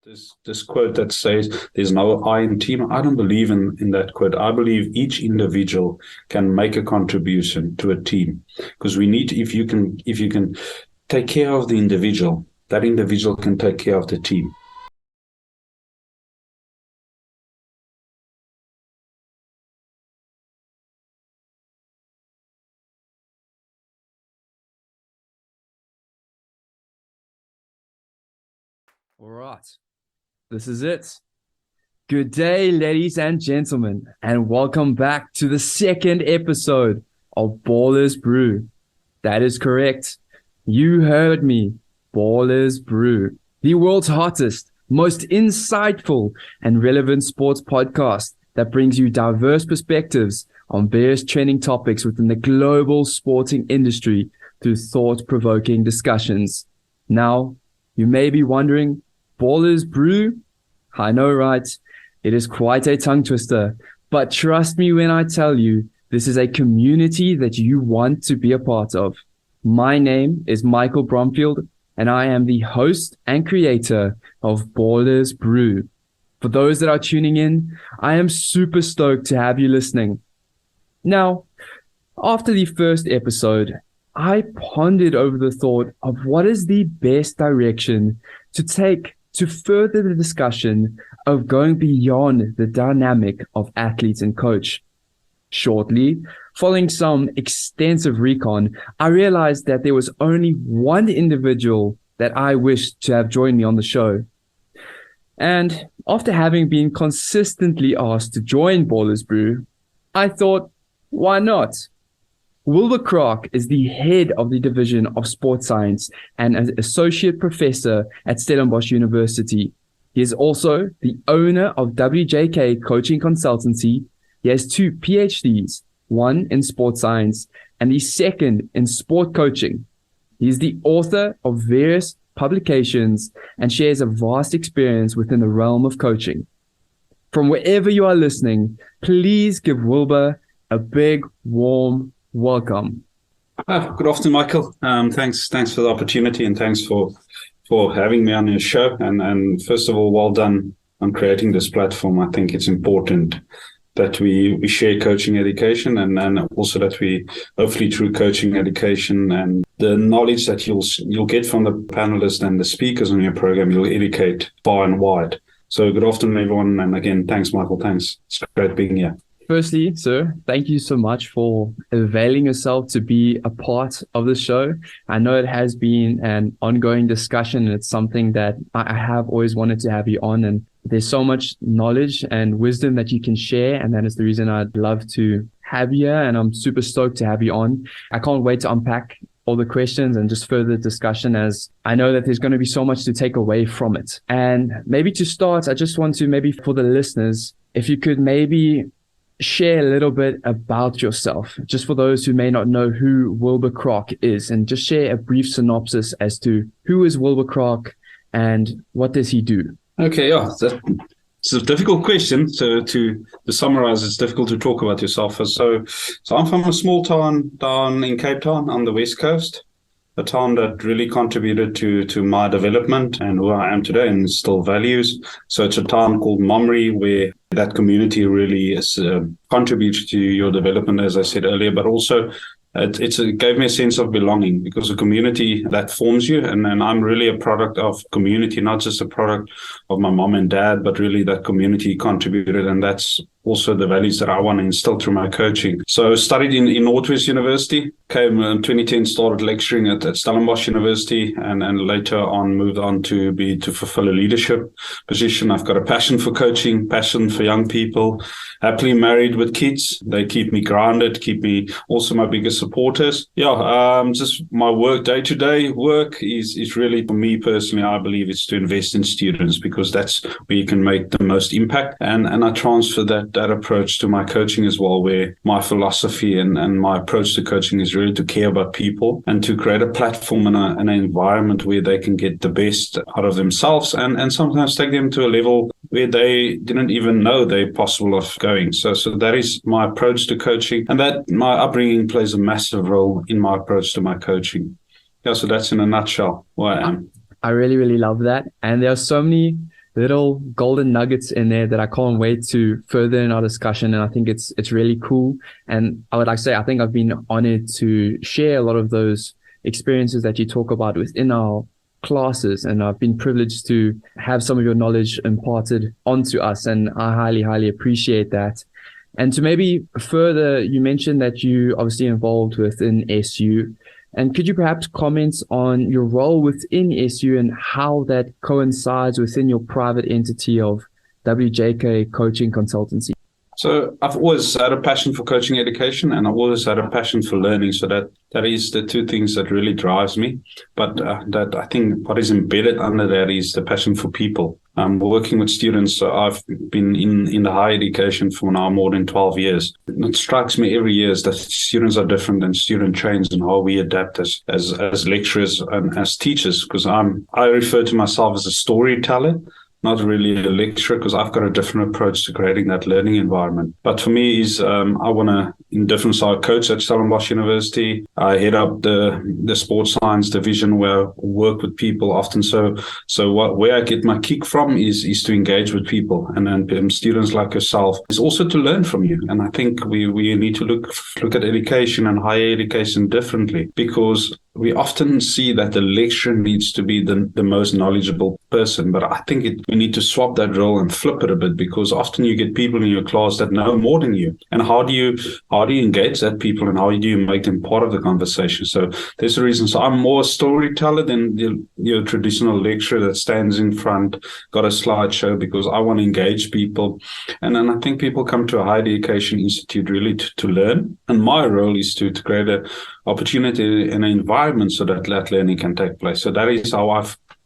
This quote that says there's no I in team. I don't believe in that quote. I believe each individual can make a contribution to a team, because we need, if you can take care of the individual, that individual can take care of the team. All right, this is it. Good day, ladies and gentlemen, and welcome back to the second episode of Ballers Brew. That is correct. You heard me. Ballers Brew, the world's hottest, most insightful, and relevant sports podcast that brings you diverse perspectives on various trending topics within the global sporting industry through thought-provoking discussions. Now, you may be wondering, Ballers Brew? I know, right? It is quite a tongue twister, but trust me when I tell you, this is a community that you want to be a part of. My name is Michael Bromfield, and I am the host and creator of Ballers Brew. For those that are tuning in, I am super stoked to have you listening. Now, after the first episode, I pondered over the thought of what is the best direction to take to further the discussion of going beyond the dynamic of athlete and coach. Shortly, following some extensive recon, I realized that there was only one individual that I wished to have joined me on the show. And after having been consistently asked to join Ballers Brew, I thought, why not? Wilbur Kraak is the head of the Division of Sports Science and an associate professor at Stellenbosch University. He is also the owner of WJK Coaching Consultancy. He has 2 PhDs, one in sports science and the second in sport coaching. He is the author of various publications and shares a vast experience within the realm of coaching. From wherever you are listening, please give Wilbur a big, warm welcome. Good afternoon, Michael. Thanks for the opportunity, and thanks for having me on your show. And first of all, well done on creating this platform. I think it's important that we share coaching education, and also that we, hopefully through coaching education and the knowledge that you'll get from the panelists and the speakers on your program, you'll educate far and wide. So good afternoon, everyone. And again, thanks, Michael. Thanks. It's great being here. Firstly, sir, thank you so much for availing yourself to be a part of the show. I know it has been an ongoing discussion, and it's something that I have always wanted to have you on, and there's so much knowledge and wisdom that you can share, and that is the reason I'd love to have you here, and I'm super stoked to have you on. I can't wait to unpack all the questions and just further discussion, as I know that there's going to be so much to take away from it. And maybe to start, I just want to, maybe for the listeners, if you could maybe share a little bit about yourself, just for those who may not know who Wilbur Kraak is, and just share a brief synopsis as to who is Wilbur Kraak and what does he do? Okay, yeah, it's a difficult question. So to summarize, it's difficult to talk about yourself. So I'm from a small town down in Cape Town on the West Coast, a town that really contributed to my development and who I am today, and still values. So it's a town called Momri, where that community really contributes to your development, as I said earlier, but also it gave me a sense of belonging, because a community that forms you, and I'm really a product of community, not just a product of my mom and dad, but really that community contributed, and that's also the values that I want to instill through my coaching. So I studied in Northwest University, came in 2010, started lecturing at Stellenbosch University, and later on moved on to fulfill a leadership position. I've got a passion for coaching, passion for young people, happily married with kids. They keep me grounded, keep me also my biggest supporters. Just my work, day-to-day work is really, for me personally, I believe it's to invest in students, because that's where you can make the most impact. And I transfer that approach to my coaching as well, where my philosophy and my approach to coaching is really to care about people and to create a platform and an environment where they can get the best out of themselves, and sometimes take them to a level where they didn't even know they're possible of going. So that is my approach to coaching, and that my upbringing plays a massive role in my approach to my coaching. Yeah, so that's in a nutshell who I am. I really, really love that. And there are so many little golden nuggets in there that I can't wait to further in our discussion. And I think it's really cool. And I would like to say, I think I've been honored to share a lot of those experiences that you talk about within our classes. And I've been privileged to have some of your knowledge imparted onto us. And I highly, highly appreciate that. And to maybe further, you mentioned that you obviously involved within SU. And could you perhaps comment on your role within SU and how that coincides within your private entity of WJK Coaching Consultancy? So I've always had a passion for coaching education, and I've always had a passion for learning. So that is the two things that really drives me. But that I think what is embedded under that is the passion for people. Working with students, so I've been in the higher education for now more than 12 years. It strikes me every year is that students are different and student trains and how we adapt as lecturers and as teachers, because I refer to myself as a storyteller, not really a lecturer, because I've got a different approach to creating that learning environment. But for me is I want to, in different side, coach at Stellenbosch University. I head up the sports science division where I work with people often. So where I get my kick from is to engage with people, and then students like yourself is also to learn from you. And I think we need to look at education and higher education differently, because we often see that the lecturer needs to be the most knowledgeable person, but I think we need to swap that role and flip it a bit, because often you get people in your class that know more than you. And how do you engage that people, and how do you make them part of the conversation? So there's a reason. So I'm more a storyteller than your traditional lecturer that stands in front, got a slideshow, because I want to engage people. And then I think people come to a higher education institute really to learn. And my role is to create an opportunity and an environment so that learning can take place. So that is how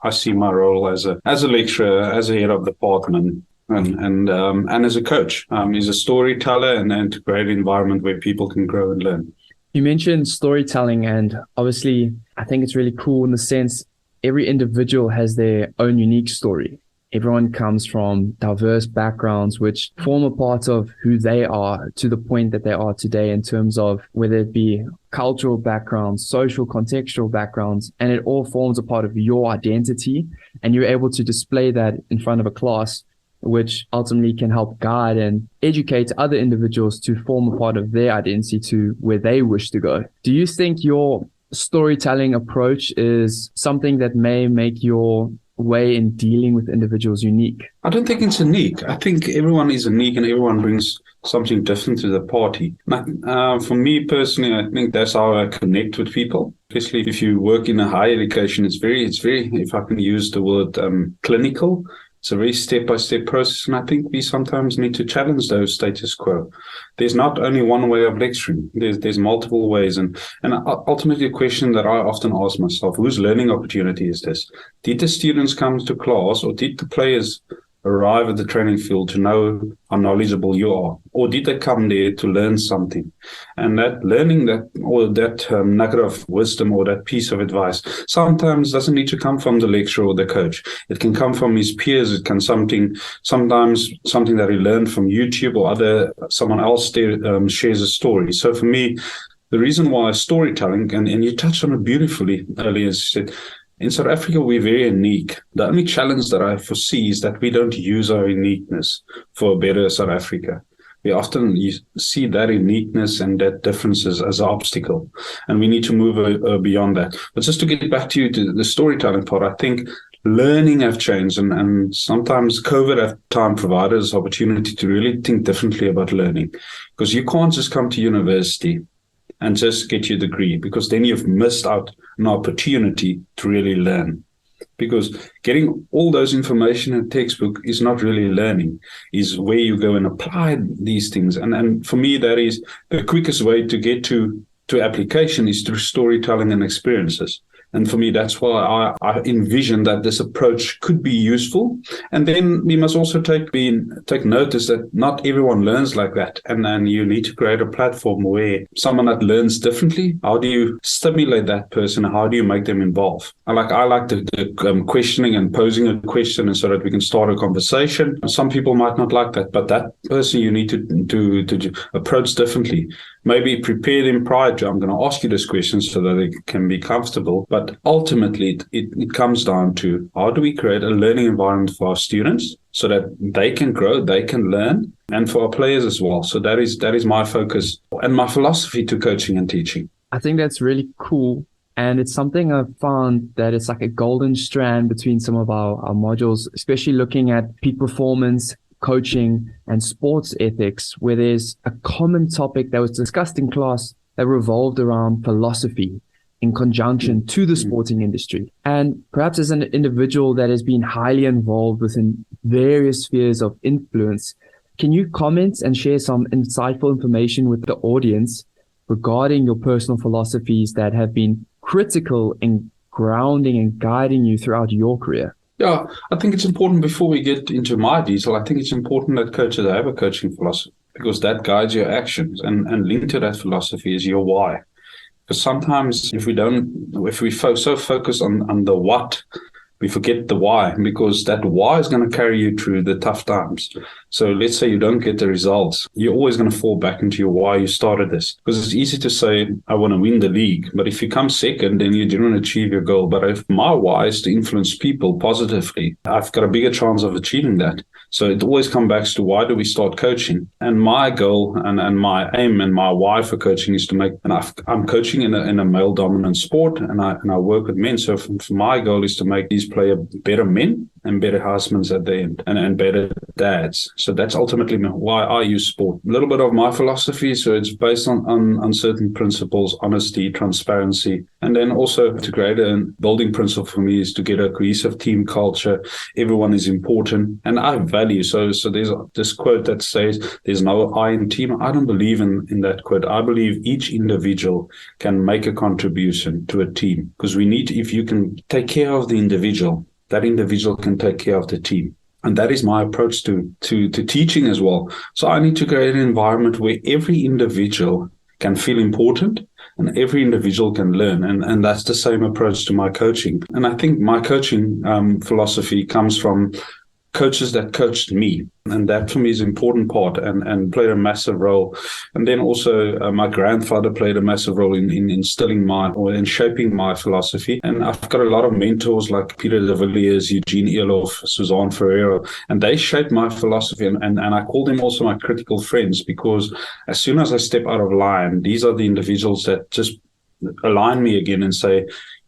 I see my role as a lecturer, as a head of department, and as a coach. Is a storyteller and to create an environment where people can grow and learn. You mentioned storytelling, and obviously I think it's really cool in the sense every individual has their own unique story. Everyone comes from diverse backgrounds, which form a part of who they are to the point that they are today, in terms of whether it be cultural backgrounds, social, contextual backgrounds, and it all forms a part of your identity. And you're able to display that in front of a class, which ultimately can help guide and educate other individuals to form a part of their identity to where they wish to go. Do you think your storytelling approach is something that may make your way in dealing with individuals unique? I don't think it's unique. I think everyone is unique and everyone brings something different to the party. For me personally, I think that's how I connect with people. Especially if you work in a higher education, it's very, if I can use the word clinical. It's a very step-by-step process, and I think we sometimes need to challenge those status quo. There's not only one way of lecturing. There's multiple ways, and ultimately a question that I often ask myself: whose learning opportunity is this? Did the students come to class, or did the players arrive at the training field to know how knowledgeable you are, or did they come there to learn something? And that learning, that nugget of wisdom or that piece of advice sometimes doesn't need to come from the lecturer or the coach. It can come from his peers. It can sometimes something that he learned from YouTube, or someone else there shares a story. So for me, the reason why storytelling, and you touched on it beautifully earlier, as you said, in South Africa, we're very unique. The only challenge that I foresee is that we don't use our uniqueness for a better South Africa. We often see that uniqueness and that differences as an obstacle, and we need to move beyond that. But just to get back to the storytelling part, I think learning have changed, and sometimes COVID at time provided us opportunity to really think differently about learning, because you can't just come to university and just get your degree, because then you've missed out an opportunity to really learn. Because getting all those information in a textbook is not really learning, is where you go and apply these things. And for me, that is the quickest way to get to application is through storytelling and experiences. And for me, that's why I envision that this approach could be useful. And then we must also take notice that not everyone learns like that. And then you need to create a platform where someone that learns differently, how do you stimulate that person? How do you make them involved? I like the questioning and posing a question, and so that we can start a conversation. Some people might not like that, but that person you need to approach differently. Maybe prepare them prior to, I'm going to ask you this question so that they can be comfortable. But But ultimately, it comes down to how do we create a learning environment for our students so that they can grow, they can learn, and for our players as well. So that is my focus and my philosophy to coaching and teaching. I think that's really cool. And it's something I've found that it's like a golden strand between some of our modules, especially looking at peak performance, coaching, and sports ethics, where there's a common topic that was discussed in class that revolved around philosophy in conjunction to the sporting industry. And perhaps as an individual that has been highly involved within various spheres of influence, can you comment and share some insightful information with the audience regarding your personal philosophies that have been critical in grounding and guiding you throughout your career? Yeah, I think it's important before we get into my detail, I think it's important that coaches have a coaching philosophy because that guides your actions, and linked to that philosophy is your why. Because sometimes if we so focus on the what, we forget the why, because that why is going to carry you through the tough times. So let's say you don't get the results. You're always going to fall back into your why you started this. Because it's easy to say, I want to win the league. But if you come second, then you didn't achieve your goal. But if my why is to influence people positively, I've got a bigger chance of achieving that. So it always comes back to why do we start coaching? And my goal and my aim and my why for coaching is to make, and I'm coaching in a male dominant sport, and I work with men. So for my goal is to make these players better men and better husbands at the end, and better dads. So that's ultimately why I use sport. A little bit of my philosophy. So it's based on certain principles, honesty, transparency, and then also to create a building principle for me is to get a cohesive team culture. Everyone is important, and I value. So there's this quote that says, there's no I in team. I don't believe in that quote. I believe each individual can make a contribution to a team, because we need, if you can take care of the individual, that individual can take care of the team. And that is my approach to teaching as well. So I need to create an environment where every individual can feel important and every individual can learn. And that's the same approach to my coaching. And I think my coaching philosophy comes from coaches that coached me. And that for me is an important part and played a massive role. And then also my grandfather played a massive role in instilling in shaping my philosophy. And I've got a lot of mentors like Peter de Villiers, Eugene Elof, Suzanne Ferreira, and they shaped my philosophy. And I call them also my critical friends, because as soon as I step out of line, these are the individuals that just align me again and say,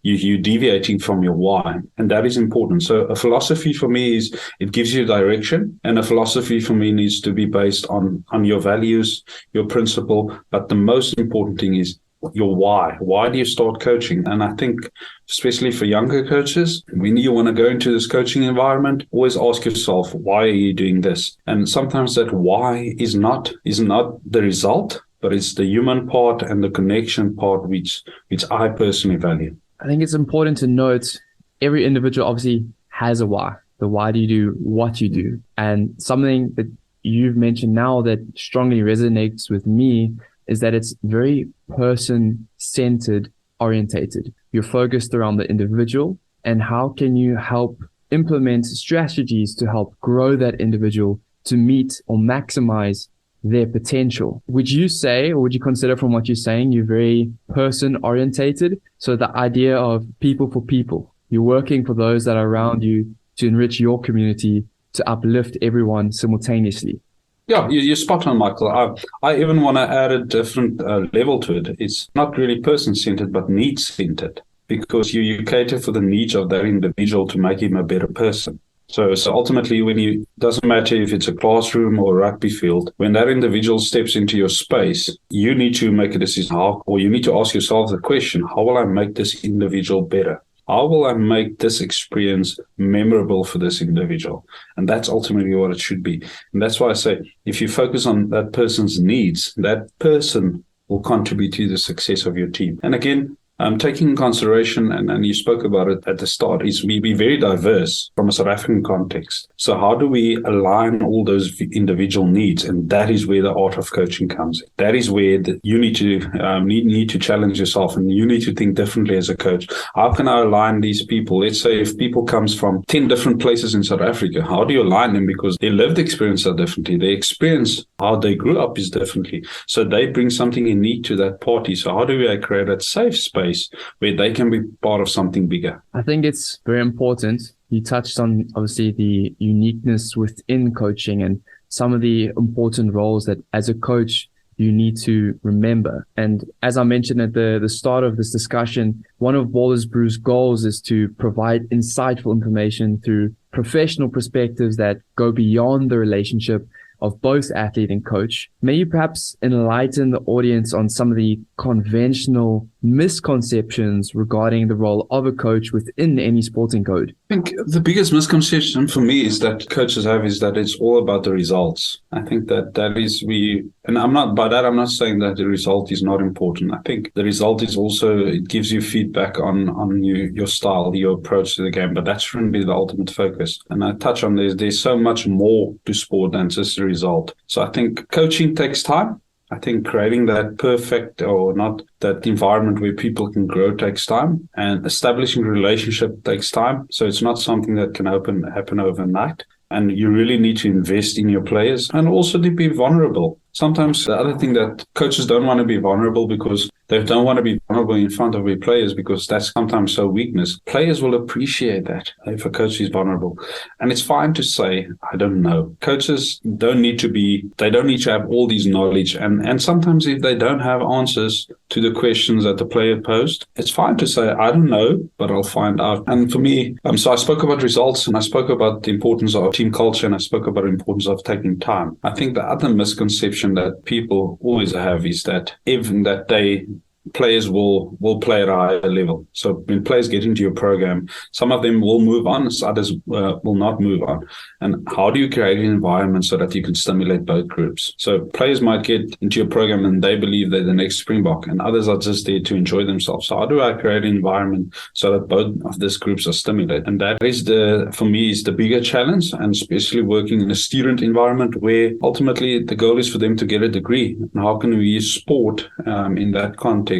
you're deviating from your why. And that is important. So a philosophy for me is, it gives you direction. And a philosophy for me needs to be based on your values, your principle. But the most important thing is your why. Why do you start coaching? And I think, especially for younger coaches, when you want to go into this coaching environment, always ask yourself, why are you doing this? And sometimes that why is not the result, but it's the human part and the connection part, which I personally value. I think it's important to note every individual obviously has a why. The why do you do what you do? And something that you've mentioned now that strongly resonates with me is that it's very person-centered orientated. You're focused around the individual and how can you help implement strategies to help grow that individual to meet or maximize their potential. Would you say, or would you consider from what you're saying, you're very person orientated? So the idea of people for people, you're working for those that are around you to enrich your community, to uplift everyone simultaneously. Yeah, you're spot on, Michael. I even want to add a different level to it. It's not really person-centered, but need-centered, because you cater for the needs of that individual to make him a better person. So ultimately, doesn't matter if it's a classroom or a rugby field, when that individual steps into your space, you need to make a decision, or you need to ask yourself the question, how will I make this individual better? How will I make this experience memorable for this individual? And that's ultimately what it should be. And that's why I say, if you focus on that person's needs, that person will contribute to the success of your team. And again, taking in consideration, and you spoke about it at the start, is we be very diverse from a South African context. So how do we align all those individual needs? And that is where the art of coaching comes in. That is where you need to challenge yourself, and you need to think differently as a coach. How can I align these people? Let's say if people comes from 10 different places in South Africa, how do you align them? Because their lived experience are differently. Their experience, how they grew up is differently. So they bring something unique to that party. So how do we create that safe space space where they can be part of something bigger. I think it's very important. You touched on obviously the uniqueness within coaching and some of the important roles that as a coach you need to remember. And as I mentioned at the start of this discussion, one of Ballers Brew's goals is to provide insightful information through professional perspectives that go beyond the relationship of both athlete and coach. May you perhaps enlighten the audience on some of the conventional misconceptions regarding the role of a coach within any sporting code? I think the biggest misconception for me is that coaches have is that it's all about the results. I think that is and I'm not saying that the result is not important. I think the result is also, it gives you feedback on your style, your approach to the game, but that shouldn't be the ultimate focus. And I touch on there's so much more to sport than just the result. So I think coaching takes time. I think creating that perfect or not that environment where people can grow takes time, and establishing a relationship takes time. So it's not something that can happen overnight. And you really need to invest in your players and also to be vulnerable. Sometimes the other thing that coaches don't want to be vulnerable because they don't want to be vulnerable in front of their players because that's sometimes so weakness. Players will appreciate that if a coach is vulnerable. And it's fine to say, I don't know. Coaches don't need to have all these knowledge. And sometimes if they don't have answers to the questions that the player posed, it's fine to say, I don't know, but I'll find out. And for me, so I spoke about results and I spoke about the importance of team culture and I spoke about the importance of taking time. I think the other misconception that people always have is that even that players will play at a higher level. So when players get into your program, some of them will move on, others will not move on. And how do you create an environment so that you can stimulate both groups? So players might get into your program and they believe they're the next Springbok, and others are just there to enjoy themselves. So how do I create an environment so that both of these groups are stimulated? And that is for me, is the bigger challenge, and especially working in a student environment where ultimately the goal is for them to get a degree. And how can we use sport in that context?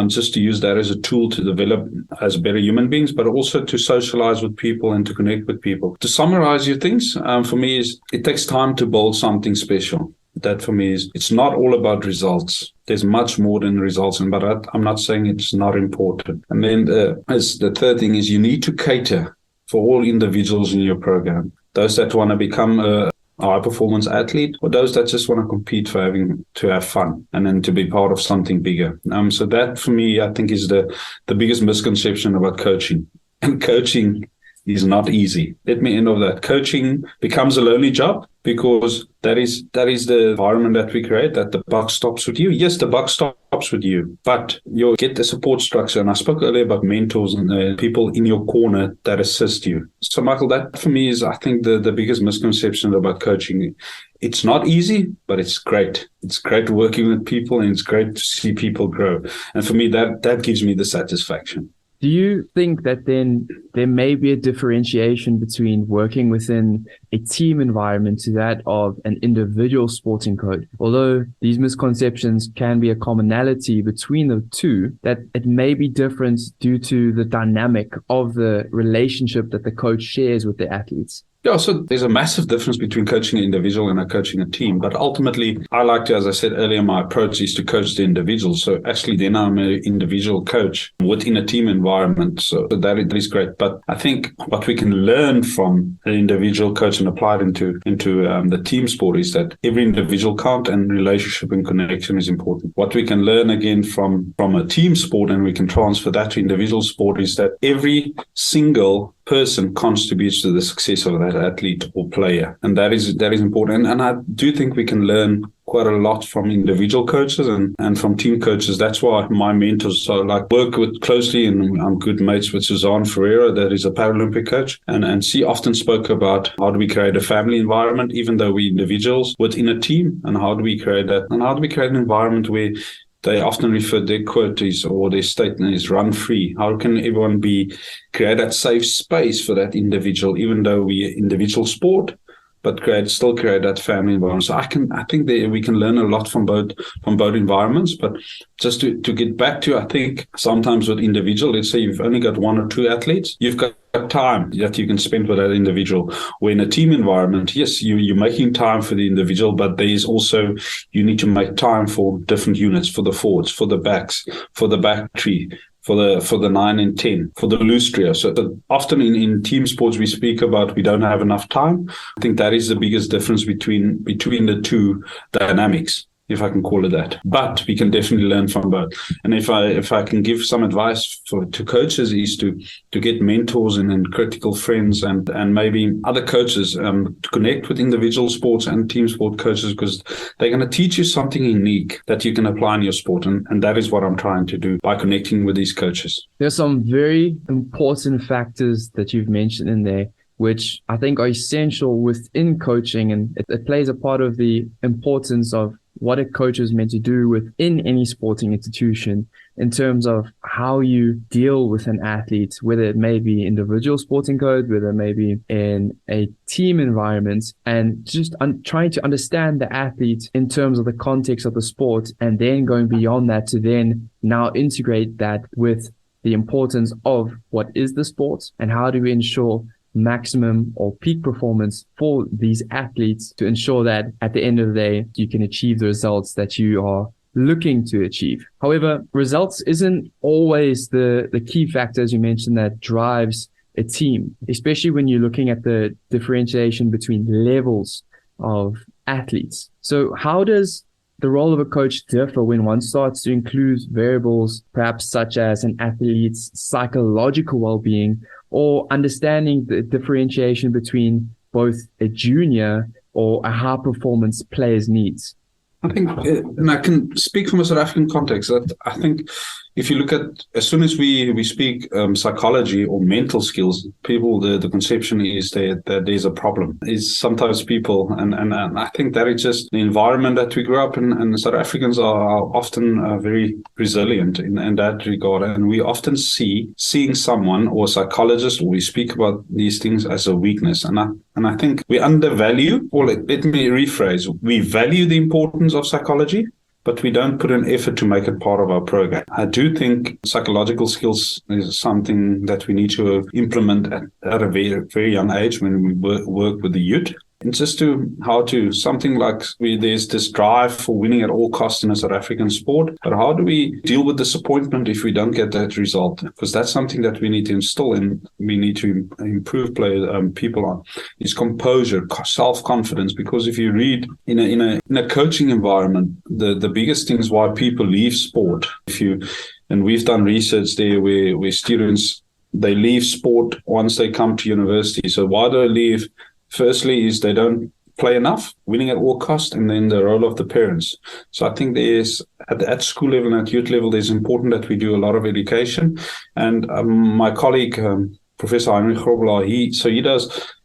Just to use that as a tool to develop as better human beings, but also to socialize with people and to connect with people. To summarize your things, for me, is it takes time to build something special. That for me is, it's not all about results. There's much more than results, but I'm not saying it's not important. And then as the third thing is, you need to cater for all individuals in your program. Those that want to become a high-performance athlete, or those that just want to compete for to have fun and then to be part of something bigger. So that, for me, I think is the biggest misconception about coaching. And coaching is not easy. Let me end off that. Coaching becomes a lonely job because that is the environment that we create, that the buck stops with you. Yes, the buck stops with you, but you'll get the support structure. And I spoke earlier about mentors and people in your corner that assist you. So, Michael, that for me is, I think, the biggest misconception about coaching. It's not easy, but it's great. It's great working with people, and it's great to see people grow. And for me, that gives me the satisfaction. Do you think that then there may be a differentiation between working within a team environment to that of an individual sporting code? Although these misconceptions can be a commonality between the two, that it may be different due to the dynamic of the relationship that the coach shares with the athletes. Yeah, so there's a massive difference between coaching an individual and coaching a team. But ultimately, I like to, as I said earlier, my approach is to coach the individual. So actually, then I'm an individual coach within a team environment. So that is great. But I think what we can learn from an individual coach and apply it into the team sport is that every individual count, and relationship and connection is important. What we can learn again from a team sport, and we can transfer that to individual sport, is that every single person contributes to the success of that athlete or player. And that is important. And I do think we can learn quite a lot from individual coaches and from team coaches. That's why my mentors work with closely, and I'm good mates with Suzanne Ferreira, that is a Paralympic coach. And she often spoke about how do we create a family environment, even though we're individuals within a team, and how do we create that? And how do we create an environment where they often refer their quotes or their statement is run free. How can everyone create that safe space for that individual, even though we're individual sport, but still create that family environment. So I think that we can learn a lot from both environments. But just to get back to, I think sometimes with individual, let's say you've only got one or two athletes, you've got time that you can spend with that individual. Where in a team environment, yes, you're making time for the individual, but there is also, you need to make time for different units, for the forwards, for the backs, for the back three, for the 9 and 10, for the loose trio. So often in team sports, we speak about we don't have enough time. I think that is the biggest difference between the two dynamics, if I can call it that. But we can definitely learn from both. And if I can give some advice to coaches, is to get mentors and critical friends and maybe other coaches to connect with individual sports and team sport coaches, because they're going to teach you something unique that you can apply in your sport. And that is what I'm trying to do by connecting with these coaches. There's some very important factors that you've mentioned in there, which I think are essential within coaching, and it plays a part of the importance of what a coach is meant to do within any sporting institution in terms of how you deal with an athlete, whether it may be individual sporting code, whether it may be in a team environment, and just trying to understand the athlete in terms of the context of the sport, and then going beyond that to then now integrate that with the importance of what is the sport and how do we ensure maximum or peak performance for these athletes to ensure that at the end of the day, you can achieve the results that you are looking to achieve. However, results isn't always the key factor, as you mentioned, that drives a team, especially when you're looking at the differentiation between levels of athletes. So how does the role of a coach differ when one starts to include variables, perhaps such as an athlete's psychological well-being, or understanding the differentiation between both a junior or a high-performance player's needs? I think, and I can speak from a South African context, that I think if you look at, as soon as we speak psychology or mental skills, people, the conception is that there's a problem. Is sometimes people, and I think that is just the environment that we grew up in, and South Africans are often very resilient in that regard. And we often seeing someone or a psychologist, or we speak about these things as a weakness. And I think we undervalue, or let me rephrase, we value the importance of psychology, but we don't put an effort to make it part of our program. I do think psychological skills is something that we need to implement at a very, very young age when we work with the youth. And just something like there's this drive for winning at all costs in a South African sport, but how do we deal with disappointment if we don't get that result? Because that's something that we need to instill and we need to improve people on, is composure, self-confidence. Because if you read in a coaching environment, the biggest thing is why people leave sport. And we've done research there where students, they leave sport once they come to university. So why do they leave? Firstly, is they don't play enough, winning at all costs, and then the role of the parents. So I think there's at school level and at youth level, there's important that we do a lot of education. And my colleague, Professor Heinrich Grobelaar,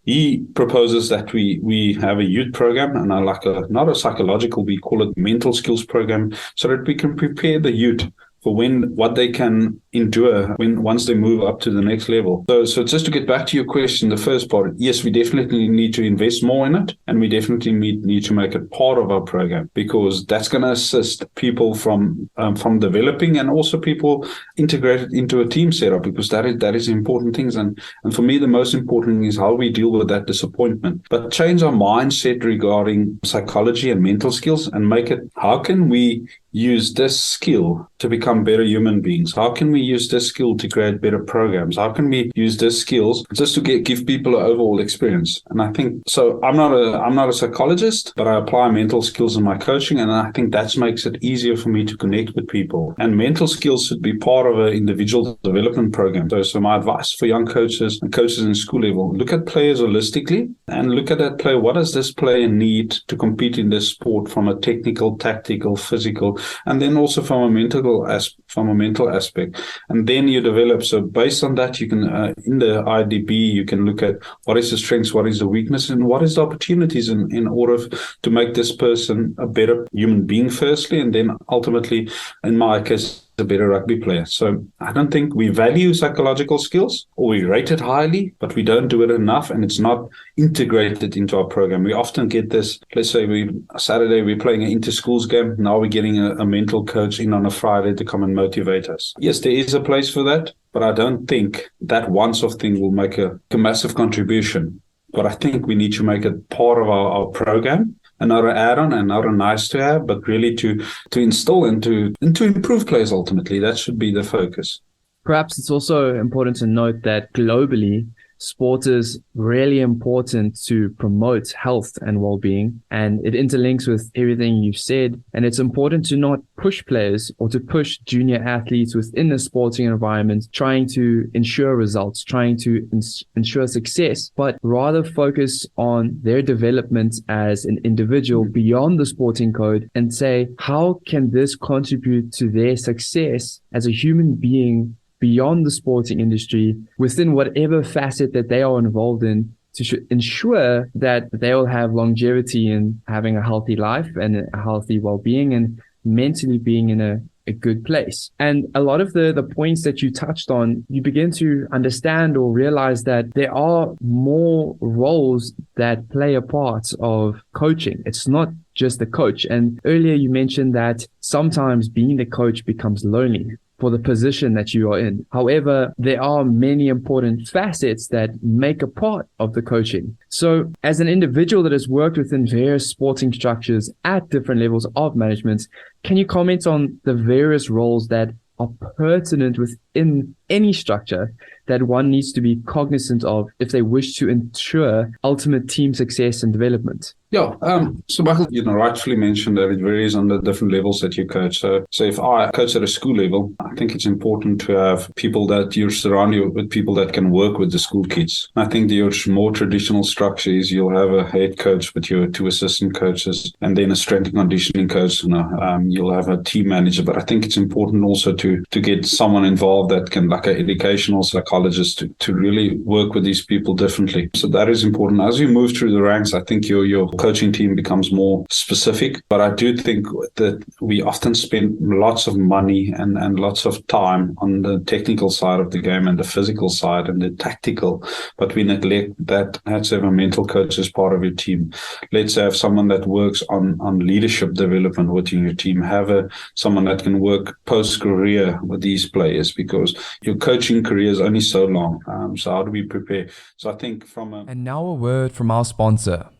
he proposes that we have a youth program, and not a psychological, we call it mental skills program, so that we can prepare the youth for what they can endure once they move up to the next level. So just to get back to your question, the first part, yes, we definitely need to invest more in it, and we definitely need to make it part of our program, because that's going to assist people from developing, and also people integrated into a team setup, because that is important things. And for me, the most important thing is how we deal with that disappointment, but change our mindset regarding psychology and mental skills, and make it, how can we use this skill to become better human beings? How can we use this skill to create better programs? How can we use this skills just to give people an overall experience? And I think, so I'm not a psychologist, but I apply mental skills in my coaching, and I think that makes it easier for me to connect with people. And mental skills should be part of an individual development program. So my advice for young coaches and coaches in school level, look at players holistically and look at that player. What does this player need to compete in this sport from a technical, tactical, physical, and then also from a mental aspect, and then you develop. So based on that, you can in the IDB you can look at what is the strengths, what is the weakness, and what is the opportunities in order to make this person a better human being firstly, and then ultimately, in my case, a better rugby player. So I don't think we value psychological skills, or we rate it highly, but we don't do it enough, and it's not integrated into our program. We often get this, let's say Saturday we're playing an inter-schools game. Now we're getting a mental coach in on a Friday to come and motivate us. Yes, there is a place for that, but I don't think that once-off thing will make a massive contribution. But I think we need to make it part of our program, and not an add-on and not a nice to have, but really to install and to improve players ultimately. That should be the focus. Perhaps it's also important to note that globally, sport is really important to promote health and well-being, and it interlinks with everything you've said. And it's important to not push players or to push junior athletes within the sporting environment, trying to ensure results, trying to ensure success, but rather focus on their development as an individual beyond the sporting code and say, how can this contribute to their success as a human being beyond the sporting industry, within whatever facet that they are involved in, to ensure that they will have longevity in having a healthy life and a healthy well-being and mentally being in a good place. And a lot of the points that you touched on, you begin to understand or realize that there are more roles that play a part of coaching. It's not just the coach. And earlier you mentioned that sometimes being the coach becomes lonely for the position that you are in. However, there are many important facets that make a part of the coaching. So as an individual that has worked within various sporting structures at different levels of management, can you comment on the various roles that are pertinent within any structure that one needs to be cognizant of if they wish to ensure ultimate team success and development? Yeah, so Michael, rightfully mentioned that it varies on the different levels that you coach. So if I coach at a school level, I think it's important to have people that you surround you with, people that can work with the school kids. I think your more traditional structure is you'll have a head coach with your two assistant coaches, and then a strength and conditioning coach. You'll have a team manager. But I think it's important also to get someone involved that can, like an educational psychologist, to really work with these people differently. So that is important. As you move through the ranks, I think your coaching team becomes more specific. But I do think that we often spend lots of money and lots of time on the technical side of the game and the physical side and the tactical, but we neglect that. Let's have a mental coach as part of your team. Let's have someone that works on leadership development within your team. Have someone that can work post-career with these players, because your coaching career is only so long. So how do we prepare? So I think And now a word from our sponsor.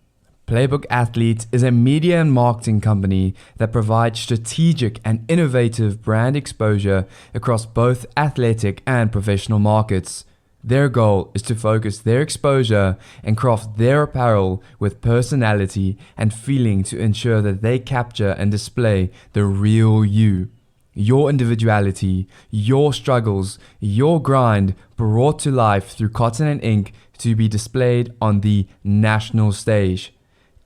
Playbook Athlete is a media and marketing company that provides strategic and innovative brand exposure across both athletic and professional markets. Their goal is to focus their exposure and craft their apparel with personality and feeling to ensure that they capture and display the real you. Your individuality, your struggles, your grind brought to life through cotton and ink to be displayed on the national stage.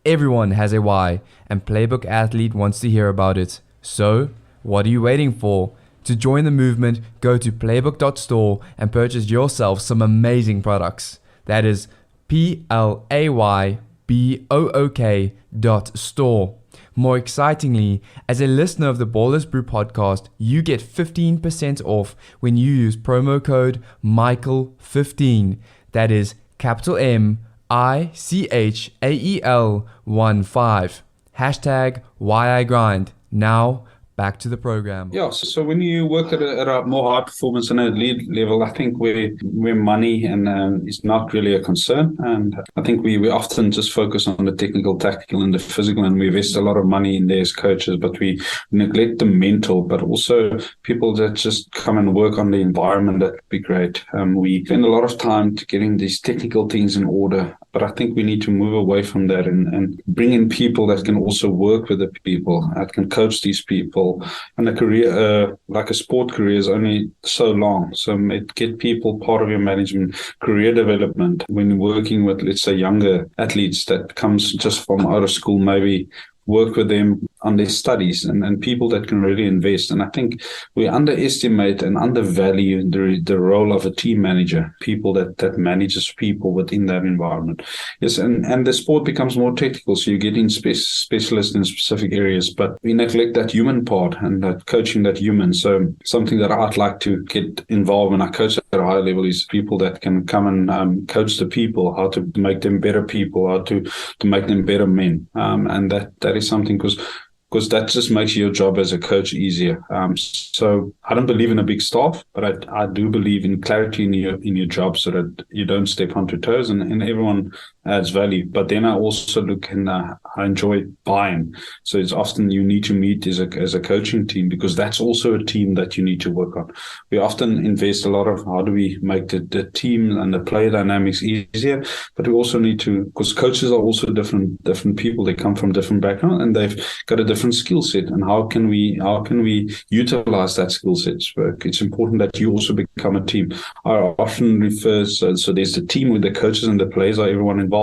Everyone has a why, and Playbook Athlete wants to hear about it. So, what are you waiting for? To join the movement, go to playbook.store and purchase yourself some amazing products. That is playbook.store. More excitingly, as a listener of the Ballers Brew podcast, you get 15% off when you use promo code Michael15. That is capital MICHAEL15. Hashtag why I grind. Now, back to the program. Yeah, so when you work at a more high performance and a lead level, I think where money and is not really a concern. And I think we often just focus on the technical, tactical, and the physical, and we invest a lot of money in there as coaches, but we neglect the mental, but also people that just come and work on the environment. That would be great. We spend a lot of time to getting these technical things in order, but I think we need to move away from that and bring in people that can also work with the people, that can coach these people. And a career, like a sport career, is only so long. So get people part of your management, career development. When you're working with, let's say, younger athletes that comes just from out of school, maybe work with them on their studies and people that can really invest. And I think we underestimate and undervalue the role of a team manager, people that manages people within that environment. Yes, and the sport becomes more technical, so you get in specialists in specific areas, but we neglect that human part and that coaching that human. So something that I'd like to get involved when I coach at a high level is people that can come and coach the people, how to make them better people, how to make them better men. And that is something because that just makes your job as a coach easier. So I don't believe in a big staff, but I do believe in clarity in your job so that you don't step onto toes and everyone adds value. But then I also look and I enjoy buying. So it's often you need to meet as a coaching team, because that's also a team that you need to work on. We often invest a lot of how do we make the team and the player dynamics easier, but we also need to, because coaches are also different people. They come from different backgrounds and they've got a different skill set. And how can we utilize that skill set? It's important that you also become a team. I often refer, so there's the team with the coaches and the players, are everyone involved,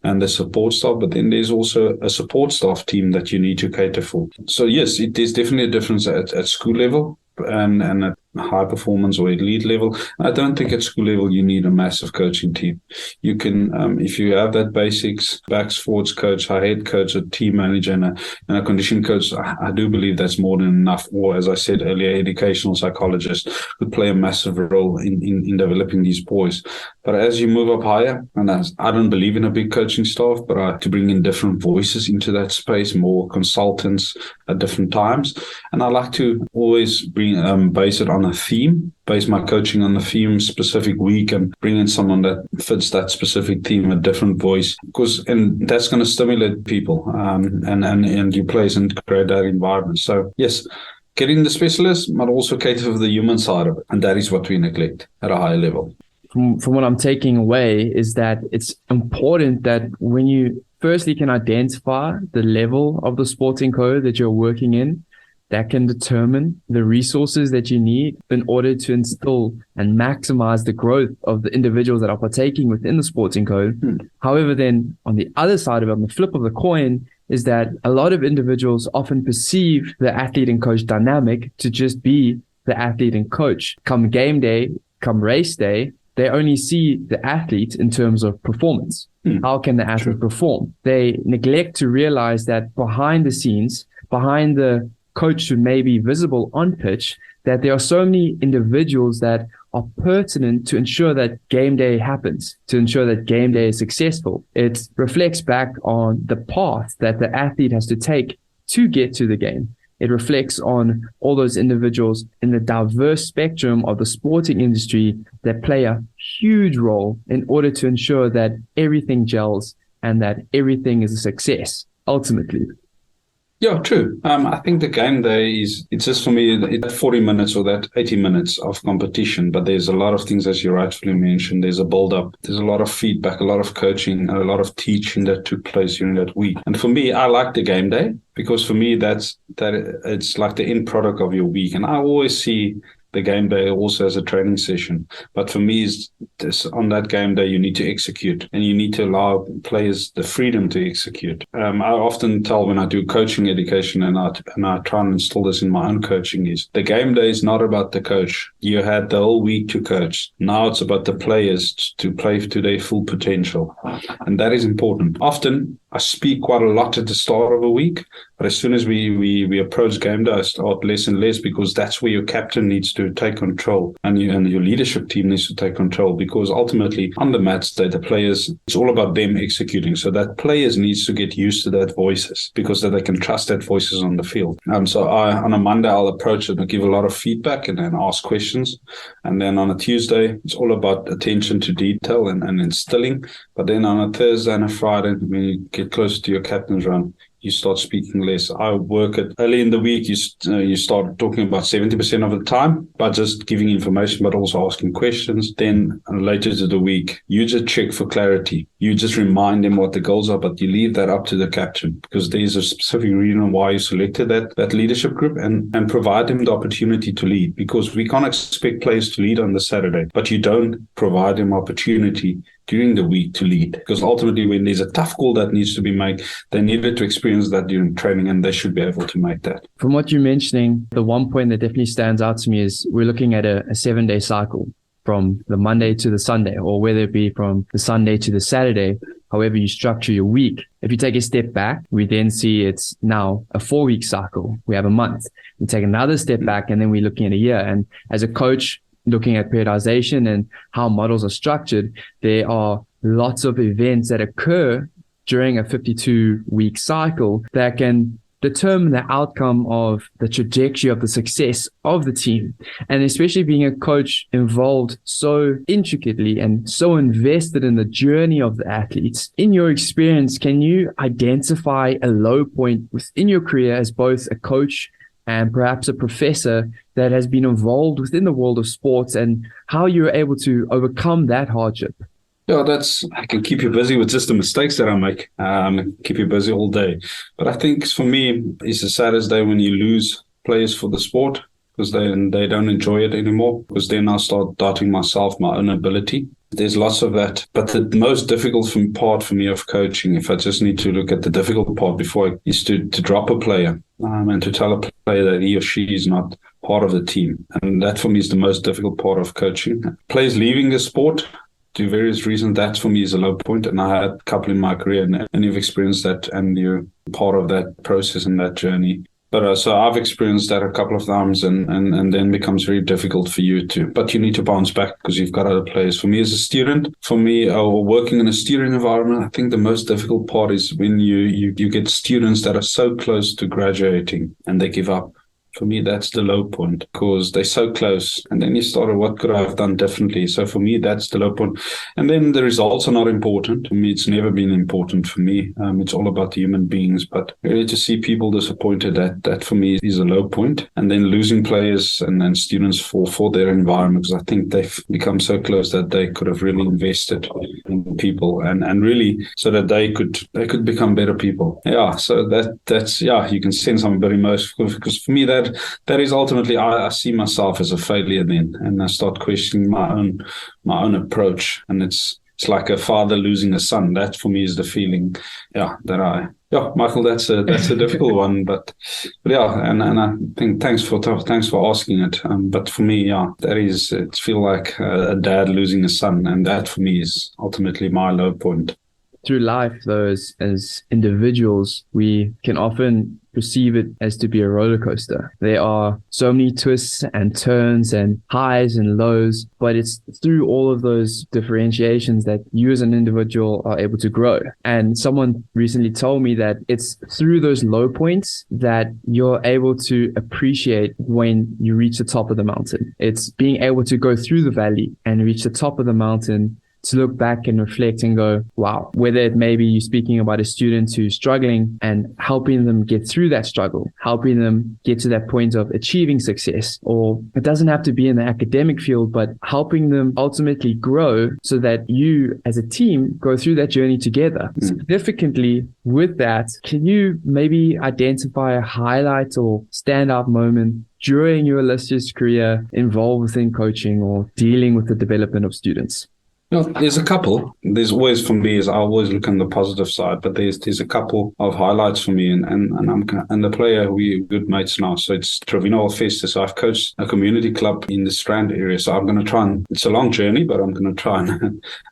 and the support staff, but then there's also a support staff team that you need to cater for. So yes, there's definitely a difference at school level and at high performance or elite level. I don't think at school level you need a massive coaching team. You can, if you have that basics, backs, forwards coach, a head coach, a team manager, and a conditioning coach, I do believe that's more than enough. Or as I said earlier, educational psychologists would play a massive role in developing these boys. But as you move up higher, and I don't believe in a big coaching staff, but I to bring in different voices into that space, more consultants at different times. And I like to always base it on a theme, base my coaching on the theme specific week, and bring in someone that fits that specific theme, a different voice, and that's going to stimulate people and you place and create that environment. So yes, getting the specialist, but also cater for the human side of it, and that is what we neglect at a high level. From what I'm taking away is that it's important that when you firstly can identify the level of the sporting code that you're working in, that can determine the resources that you need in order to instill and maximize the growth of the individuals that are partaking within the sporting code. However, then on the other side of it, on the flip of the coin, is that a lot of individuals often perceive the athlete and coach dynamic to just be the athlete and coach. Come game day, come race day, they only see the athlete in terms of performance. How can the athlete perform? They neglect to realize that behind the scenes, behind the coach who may be visible on pitch, that there are so many individuals that are pertinent to ensure that game day happens, to ensure that game day is successful. It reflects back on the path that the athlete has to take to get to the game. It reflects on all those individuals in the diverse spectrum of the sporting industry that play a huge role in order to ensure that everything gels and that everything is a success, ultimately. Yeah, true. I think the game day it's just for me, that 40 minutes or that 80 minutes of competition, but there's a lot of things, as you rightfully mentioned. There's a build-up, there's a lot of feedback, a lot of coaching, and a lot of teaching that took place during that week. And for me, I like the game day because for me, that it's like the end product of your week. And I always see the game day also as a training session. But for me, on that game day, you need to execute and you need to allow players the freedom to execute. I often tell when I do coaching education and I try and install this in my own coaching is the game day is not about the coach. You had the whole week to coach. Now it's about the players to play to their full potential. And that is important. Often I speak quite a lot at the start of a week, but as soon as we approach game day, I start less and less because that's where your captain needs to take control and your leadership team needs to take control, because ultimately on the match day, the players, it's all about them executing. So that players needs to get used to that voices because that they can trust that voices on the field. So on a Monday, I'll approach it and give a lot of feedback and then ask questions. And then on a Tuesday, it's all about attention to detail and instilling. But then on a Thursday and a Friday, when you get closer to your captain's run, you start speaking less. I work at early in the week. You start talking about 70% of the time by just giving information, but also asking questions. Then later to the week, you just check for clarity. You just remind them what the goals are, but you leave that up to the captain because there's a specific reason why you selected that leadership group and provide them the opportunity to lead, because we can't expect players to lead on the Saturday, but you don't provide them opportunity during the week to lead. Because ultimately, when there's a tough call that needs to be made, they needed to experience that during training, and they should be able to make that. From what you're mentioning, the one point that definitely stands out to me is we're looking at a 7-day cycle from the Monday to the Sunday, or whether it be from the Sunday to the Saturday, however you structure your week. If you take a step back, we then see it's now a 4-week cycle. We have a month. We take another step back, and then we're looking at a year. And as a coach, looking at periodization and how models are structured, there are lots of events that occur during a 52-week cycle that can determine the outcome of the trajectory of the success of the team. And especially being a coach involved so intricately and so invested in the journey of the athletes. In your experience, can you identify a low point within your career as both a coach and perhaps a professor that has been involved within the world of sports, and how you're able to overcome that hardship? Yeah, I can keep you busy with just the mistakes that I make, keep you busy all day. But I think for me, it's the saddest day when you lose players for the sport, because they don't enjoy it anymore, because then I start doubting myself, my own ability. There's lots of that. But the most difficult part for me of coaching, if I just need to look at the difficult part before, is to drop a player and to tell a player that he or she is not part of the team. And that for me is the most difficult part of coaching. Players leaving the sport to various reasons, that for me is a low point. And I had a couple in my career, and you've experienced that, and you're part of that process and that journey. But so I've experienced that a couple of times, and then becomes very difficult for you but you need to bounce back because you've got other players. For me as a student, or working in a student environment, I think the most difficult part is when you get students that are so close to graduating and they give up. For me, that's the low point, because they're so close. And then you start, what could I have done differently? So for me, that's the low point. And then the results are not important. For me, it's never been important for me. It's all about the human beings. But really to see people disappointed, that for me is a low point. And then losing players and then students for their environment, because I think they've become so close that they could have really invested in people and really so that they could become better people. Yeah, so that's you can sense I'm very emotional, because for me that is ultimately, I see myself as a failure then, and I start questioning my own approach. And it's like a father losing a son. That for me is the feeling. Michael, that's a difficult one, but yeah, and I think thanks for asking it. But for me, it feel like a dad losing a son, and that for me is ultimately my low point. Through life, though, as individuals, we can often perceive it as to be a roller coaster. There are so many twists and turns and highs and lows, but it's through all of those differentiations that you as an individual are able to grow. And someone recently told me that it's through those low points that you're able to appreciate when you reach the top of the mountain. It's being able to go through the valley and reach the top of the mountain, to look back and reflect and go, wow, whether it may be you speaking about a student who's struggling and helping them get through that struggle, helping them get to that point of achieving success, or it doesn't have to be in the academic field, but helping them ultimately grow so that you as a team go through that journey together. Significantly with that, can you maybe identify a highlight or standout moment during your illustrious career involved within coaching or dealing with the development of students? There's a couple. There's always, for me, I always look on the positive side, but there's a couple of highlights for me, and the player, we're good mates now. So it's Trevino Alfesta. So I've coached a community club in the Strand area. So I'm going to try it's a long journey, but I'm going to try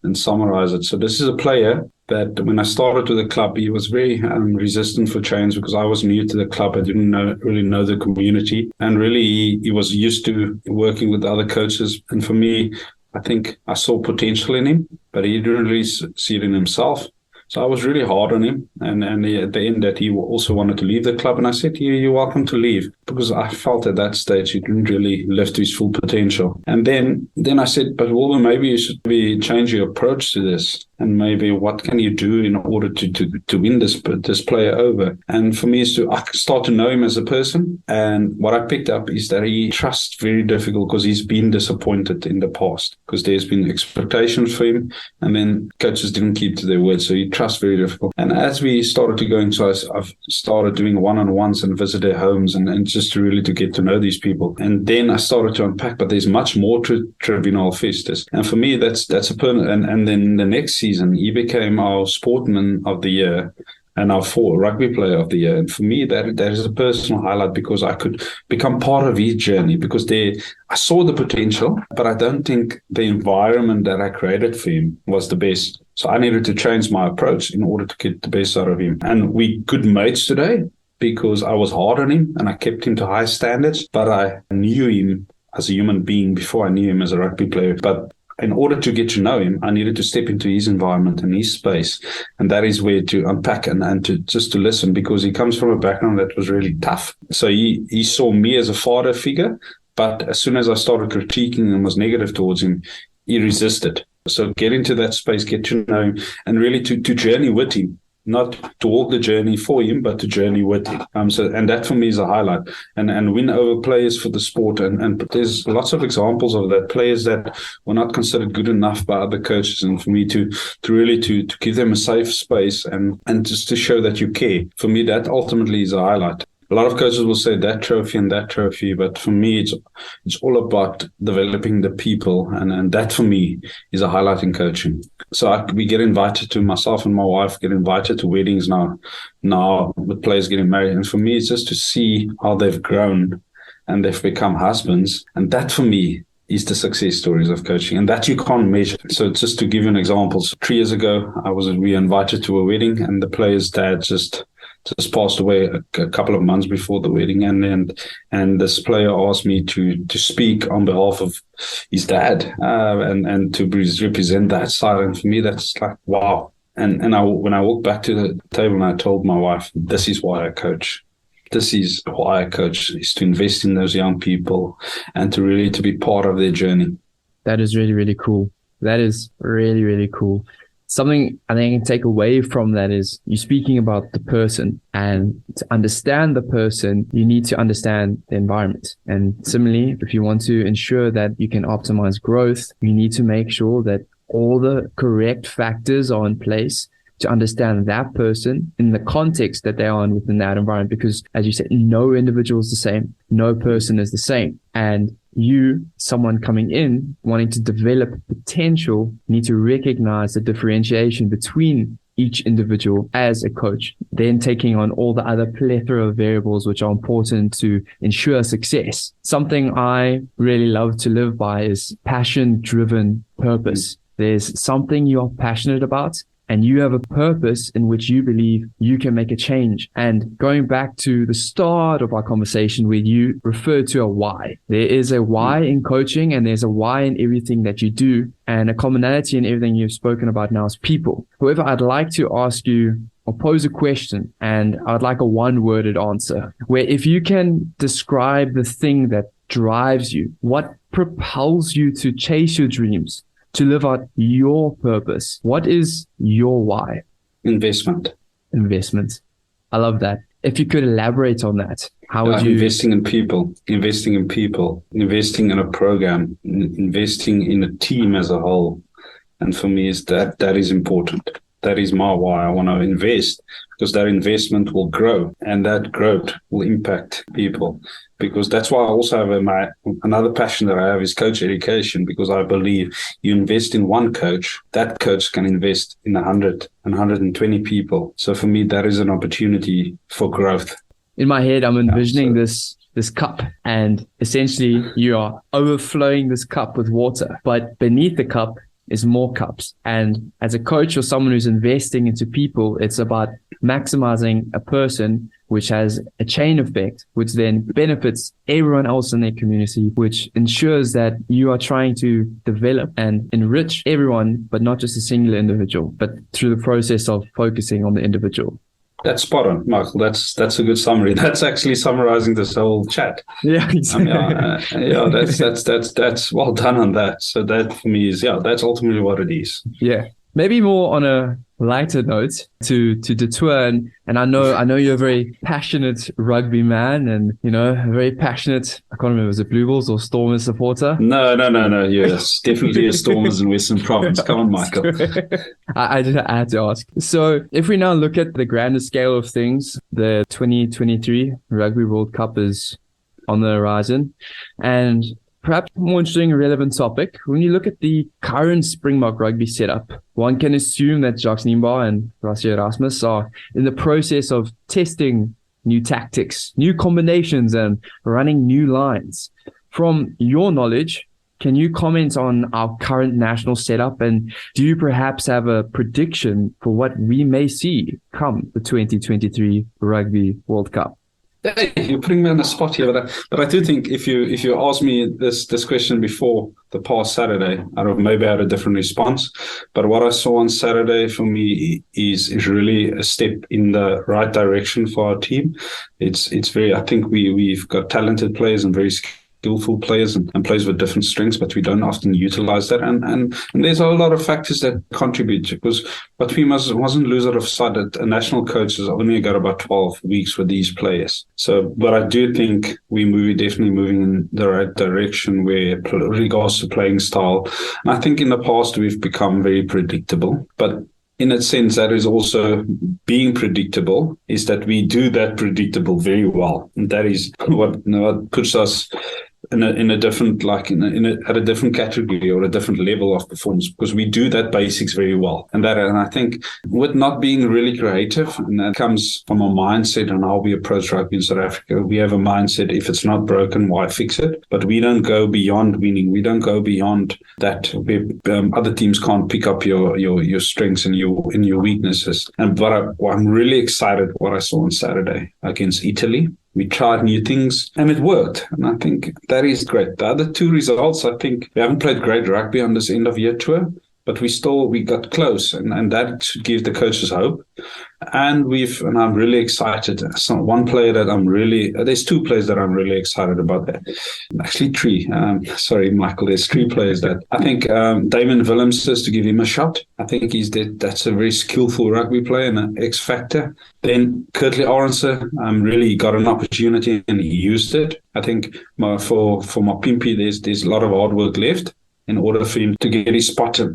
and summarize it. So this is a player that when I started with the club, he was very resistant for change, because I was new to the club. I didn't really know the community, and really he was used to working with other coaches. And for me, I think I saw potential in him, but he didn't really see it in himself. So I was really hard on him. And at the end that he also wanted to leave the club. And I said, you're welcome to leave, because I felt at that stage he didn't really live to his full potential. And then I said, but Wilbur, maybe you should change your approach to this. and maybe what can you do in order to win this player over. And for me, I start to know him as a person. And what I picked up is that he trusts very difficult because he's been disappointed in the past, because there's been expectations for him, and then coaches didn't keep to their word. So he trusts very difficult. And as we started to go into, I've started doing one-on-ones and visit their homes and just to get to know these people. And then I started to unpack, but there's much more to Tribunal Festus. And for me, that's a permanent. And then the next season, he became our Sportman of the Year and our Rugby Player of the Year. And for me, that is a personal highlight, because I could become part of his journey, because I saw the potential, but I don't think the environment that I created for him was the best. So I needed to change my approach in order to get the best out of him. And we good mates today, because I was hard on him and I kept him to high standards, but I knew him as a human being before I knew him as a rugby player. But in order to get to know him, I needed to step into his environment and his space. And that is where to unpack and to just to listen, because he comes from a background that was really tough. So he saw me as a father figure, but as soon as I started critiquing and was negative towards him, he resisted. So get into that space, get to know him, and really to journey with him. Not to walk the journey for him, but to journey with him. And that for me is a highlight. And win over players for the sport. And there's lots of examples of that. Players that were not considered good enough by other coaches. And for me to really give them a safe space and just to show that you care. For me, that ultimately is a highlight. A lot of coaches will say that trophy and that trophy, but for me, it's all about developing the people, and that for me is a highlight in coaching. So we get invited to, myself and my wife get invited to weddings now with players getting married, and for me, it's just to see how they've grown and they've become husbands, and that for me is the success stories of coaching, and that you can't measure. So just to give you an example, 3 years ago, we were invited to a wedding, and the player's dad just passed away a couple of months before the wedding, and this player asked me to speak on behalf of his dad and to represent that side. And for me, that's like wow. And when I walked back to the table and I told my wife, this is why I coach. This is why I coach, is to invest in those young people and to really to be part of their journey. That is really, really cool. That is really, really cool. Something I think I can take away from that is you speaking about the person, and to understand the person, you need to understand the environment. And similarly, if you want to ensure that you can optimize growth, you need to make sure that all the correct factors are in place to understand that person in the context that they are in within that environment. Because as you said, no individual is the same. No person is the same. And you, someone coming in, wanting to develop potential, need to recognize the differentiation between each individual as a coach, then taking on all the other plethora of variables which are important to ensure success. Something I really love to live by is passion-driven purpose. There's something you're passionate about, and you have a purpose in which you believe you can make a change. And going back to the start of our conversation where you referred to a why, there is a why in coaching, and there's a why in everything that you do, and a commonality in everything you've spoken about now is people. However, I'd like to ask you or pose a question, and I'd like a one-worded answer, where if you can describe the thing that drives you, what propels you to chase your dreams, to live out your purpose, what is your why? Investment. I love that. If you could elaborate on that, how would you? Investing in people, investing in a program, investing in a team as a whole. And for me, that is important. That is my why. I want to invest, because that investment will grow, and that growth will impact people. Because that's why I also have another passion that I have is coach education, because I believe you invest in one coach, that coach can invest in 100 and 120 people. So for me, that is an opportunity for growth. In my head, I'm envisioning this cup, and essentially you are overflowing this cup with water, but beneath the cup is more cups. And as a coach or someone who's investing into people, it's about maximizing a person, which has a chain effect, which then benefits everyone else in their community, which ensures that you are trying to develop and enrich everyone, but not just a singular individual, but through the process of focusing on the individual. That's spot on, Michael. That's a good summary. That's actually summarizing this whole chat. Yeah, exactly. That's well done on that. So that for me is, that's ultimately what it is. Yeah. maybe more on a lighter note to detour, and I know you're a very passionate rugby man, and a very passionate, I can't remember, was it Blue Bulls or Stormers supporter? No. Yes, definitely a Stormers in Western Province. Come on, Michael. I had to ask. So if we now look at the grander scale of things, the 2023 Rugby World Cup is on the horizon, and perhaps more interesting and relevant topic, when you look at the current Springbok rugby setup, one can assume that Jacques Nimba and Rassie Erasmus are in the process of testing new tactics, new combinations, and running new lines. From your knowledge, can you comment on our current national setup, and do you perhaps have a prediction for what we may see come the 2023 Rugby World Cup? Hey, you're putting me on the spot here, but I do think if you asked me this question before the past Saturday, I don't know, maybe I had a different response. But what I saw on Saturday for me is really a step in the right direction for our team. It's very, I think we've got talented players and very skillful players and players with different strengths, but we don't often utilize that. And there's a lot of factors that contribute, because but we mustn't lose out of sight that a national coach has only got about 12 weeks with these players. So, but I do think we're definitely moving in the right direction where regards to playing style. And I think in the past we've become very predictable, but in a sense, that is also being predictable, is that we do that predictable very well. And that is what puts us in a different, at a different category or a different level of performance, because we do that basics very well. And I think with not being really creative, and that comes from a mindset on how we approach rugby in South Africa. We have a mindset, if it's not broken, why fix it? But we don't go beyond winning. We don't go beyond that. Other teams can't pick up your strengths and your weaknesses. And I'm really excited what I saw on Saturday against Italy. We tried new things and it worked. And I think that is great. The other two results, I think we haven't played great rugby on this end of year tour, but we got close, and that should give the coaches hope. And I'm really excited. So one player that there's two players that I'm really excited about there. Actually three. Sorry, Michael, there's three players that I think Damon Willems says to give him a shot. I think that's a very skillful rugby player and an X factor. Then Kurtley Arendse really got an opportunity and he used it. I think for Mapimpi, there's a lot of hard work left in order for him to get his spot. I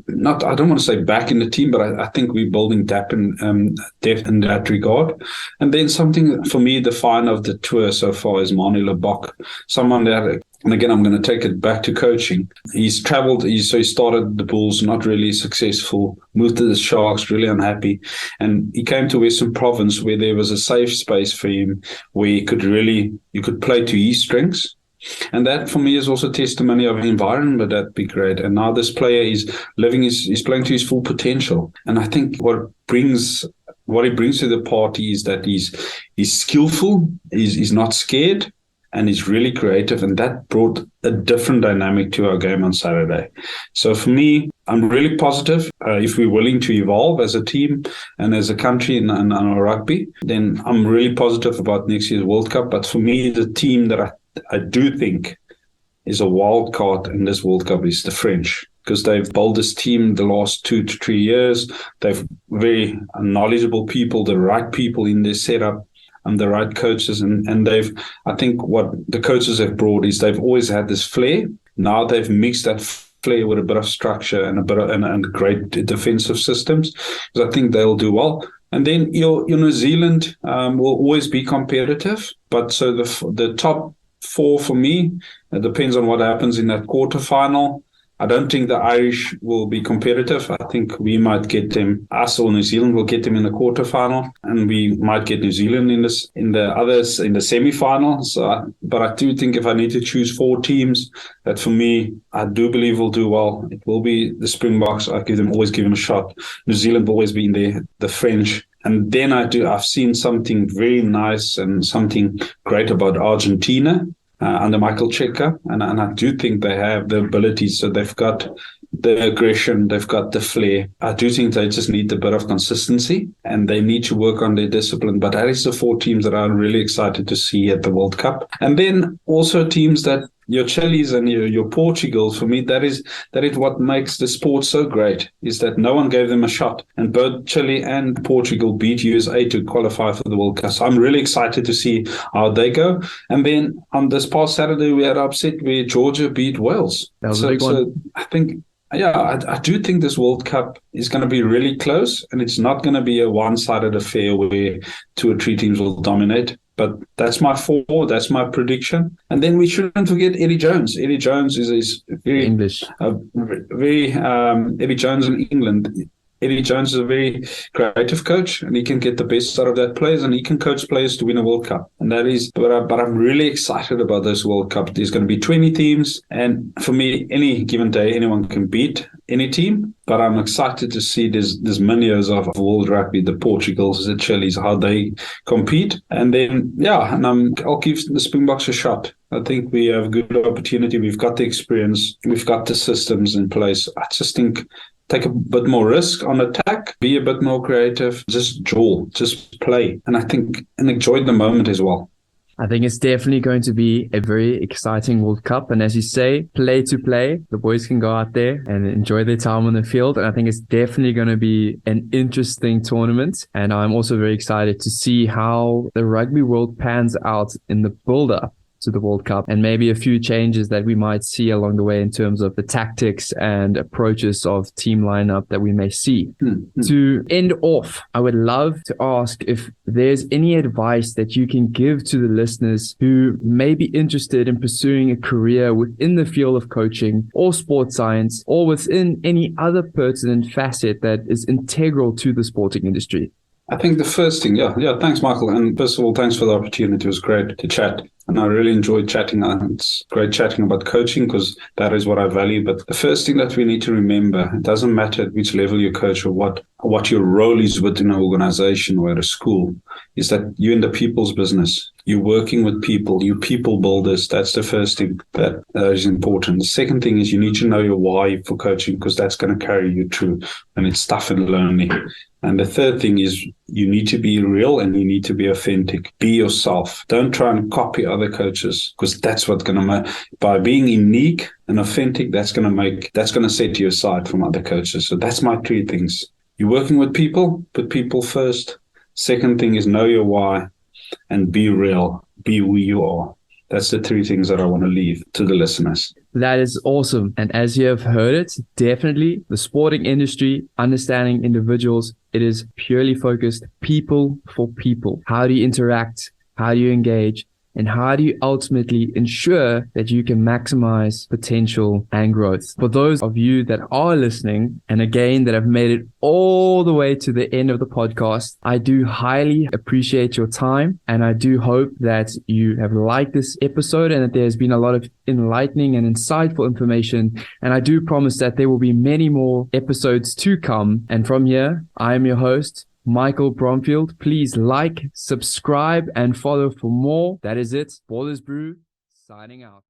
don't want to say back in the team, but I think we're building depth in that regard. And then something for me, the find of the tour so far is Manie Lebok, someone that, and again, I'm going to take it back to coaching. He's traveled, so he started the Bulls, not really successful, moved to the Sharks, really unhappy. And he came to Western Province where there was a safe space for him, where you could play to his strengths. And that for me is also testimony of an environment that'd be great. And now this player is playing to his full potential. And I think what he brings to the party is that he's skillful, he's not scared, and he's really creative. And that brought a different dynamic to our game on Saturday. So for me, I'm really positive. If we're willing to evolve as a team and as a country in our rugby, then I'm really positive about next year's World Cup. But for me, the team that I do think is a wild card in this World Cup is the French, because they've built this team the last 2 to 3 years. They've very knowledgeable people, the right people in their setup, and the right coaches. And I think what the coaches have brought is they've always had this flair. Now they've mixed that flair with a bit of structure and and great defensive systems, because I think they'll do well. And then your New Zealand will always be competitive. But so the top 4 for me, it depends on what happens in that quarterfinal. I don't think the Irish will be competitive. I think we might get them, us or New Zealand will get them in the quarterfinal, and we might get New Zealand in the semi-final. But I do think if I need to choose 4 teams, that for me, I do believe will do well. It will be the Springboks. Always give them a shot. New Zealand will always be in there. The French. And then I've seen something very nice and something great about Argentina under Michael Cheika. And I do think they have the abilities. So they've got the aggression, they've got the flair. I do think they just need a bit of consistency and they need to work on their discipline. But that is the 4 teams that I'm really excited to see at the World Cup. And then also teams that your Chiles and your Portugals, for me, that is what makes the sport so great, is that no one gave them a shot. And both Chile and Portugal beat USA to qualify for the World Cup. So I'm really excited to see how they go. And then on this past Saturday, we had upset where Georgia beat Wales. That was a big one. So I think, I do think this World Cup is going to be really close, and it's not going to be a one-sided affair where 2 or 3 teams will dominate. But that's my 4. That's my prediction. And then we shouldn't forget Eddie Jones. Eddie Jones is very English. Eddie Jones in England. Eddie Jones is a very creative coach, and he can get the best out of that players, and he can coach players to win a World Cup. And that is, but I'm really excited about this World Cup. There's going to be 20 teams, and for me, any given day, anyone can beat any team. But I'm excited to see there's minios of world rugby, the Portugals, the Chiles, how they compete. And then, I'll give the Springboks a shot. I think we have a good opportunity. We've got the experience. We've got the systems in place. I just think take a bit more risk on attack, be a bit more creative, just play. And I think, and enjoy the moment as well. I think it's definitely going to be a very exciting World Cup. And as you say, play to play. The boys can go out there and enjoy their time on the field. And I think it's definitely going to be an interesting tournament. And I'm also very excited to see how the rugby world pans out in the build-up to the World Cup, and maybe a few changes that we might see along the way in terms of the tactics and approaches of team lineup that we may see. To end off, I would love to ask if there's any advice that you can give to the listeners who may be interested in pursuing a career within the field of coaching or sports science, or within any other pertinent facet that is integral to the sporting industry. I think the first thing, thanks, Michael. And first of all, thanks for the opportunity. It was great to chat. And I really enjoyed chatting. It's great chatting about coaching because that is what I value. But the first thing that we need to remember, it doesn't matter at which level you coach or what your role is within an organization or at a school, is that you're in the people's business. You're working with people. You're people builders. That's the first thing that is important. The second thing is you need to know your why for coaching, because that's going to carry you through when it's tough and lonely. And the third thing is you need to be real and you need to be authentic. Be yourself. Don't try and copy other coaches, because that's what's going to make, by being unique and authentic, that's going to set you aside from other coaches. So that's my 3 things. You're working with people, put people first. Second thing is know your why and be real, be who you are. That's the 3 things that I want to leave to the listeners. That is awesome. And as you have heard it, definitely the sporting industry, understanding individuals, it is purely focused people for people. How do you interact? How do you engage? And how do you ultimately ensure that you can maximize potential and growth? For those of you that are listening, and again, that have made it all the way to the end of the podcast, I do highly appreciate your time. And I do hope that you have liked this episode and that there's been a lot of enlightening and insightful information. And I do promise that there will be many more episodes to come. And from here, I am your host, Michael Bromfield. Please like, subscribe, and follow for more. That is it. Ballers Brew, signing out.